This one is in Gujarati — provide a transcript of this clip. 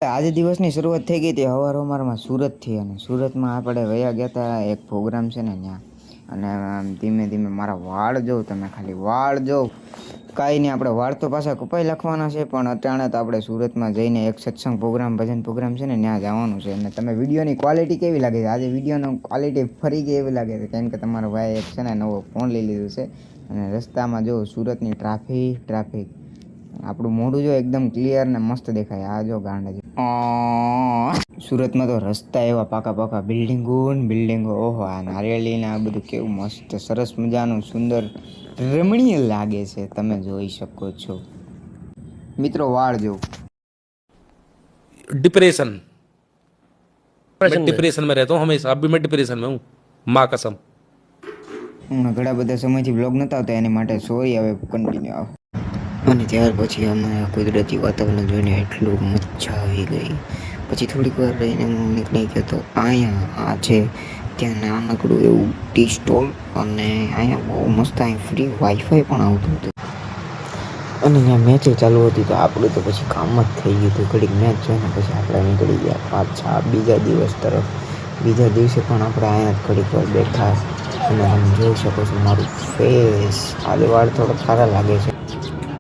આજે દિવસની શરૂઆત થઈ ગઈ હતી સવારમાં સુરતથી અને સુરતમાં આપણે વયા ગયા હતા એક પ્રોગ્રામ છે ને ત્યાં અને ધીમે ધીમે મારા વાળ જોઉં તમે ખાલી વાળ જોઉં કાંઈ નહીં આપણે વાળ તો પાછા કપાઈ લખવાના છે પણ અટાણે તો આપણે સુરતમાં જઈને એક સત્સંગ પ્રોગ્રામ ભજન પ્રોગ્રામ છે ને ત્યાં જવાનું છે અને તમે વિડીયોની ક્વોલિટી કેવી લાગે છે આજે વિડીયોની ક્વોલિટી ફરી ગઈ એવી લાગે છે કેમ કે તમારો ભાઈ એક છે ને નવો ફોન લઈ લીધું છે અને રસ્તામાં જો સુરતની ટ્રાફિક આપણું મોઢું જો એકદમ ક્લિયર ને મસ્ત દેખાય આ જો ગાંડા સુરતમાં તો રસ્તા એવા પાકા બિલ્ડિંગો ઓહો આ નારિયેળીને આ બધું કેવું મસ્ત સરસ મજાનું સુંદર રમણીય લાગે છે તમે જોઈ શકો છો મિત્રો વાળ જો डिप्रेशन मैं डिप्रेशन में रहता हूँ हमेशा अभी मैं डिप्रेशन में हूँ माँ कसम હું ઘણા બધા સમયથી બ્લોગ નહોતા આવતા એની માટે સોરી હવે કન્ટિન્યુ આવે અને ત્યાર પછી અમે કુદરતી વાતાવરણ જોઈને એટલું મજા આવી ગઈ પછી થોડીક વાર રહીને હું નીકળી ગયો તો અહીંયા આ છે ત્યાં નાનકડું એવું ટી સ્ટોલ અને અહીંયા બહુ મસ્ત અહીં ફ્રી વાઈફાઈ પણ આવતું હતું અને ત્યાં મેચ ચાલુ હતી તો આપણું તો પછી કામ જ થઈ ગયું હતું ઘડીક મેચ જોઈને પછી આપણે નીકળી ગયા પાછા બીજા દિવસ તરફ બીજા દિવસે પણ આપણે અહીંયા જ ઘડીક વાર બેઠા અને તમે જોઈ શકો છો મારું ફેસ આજે વાળ થોડો સારા લાગે છે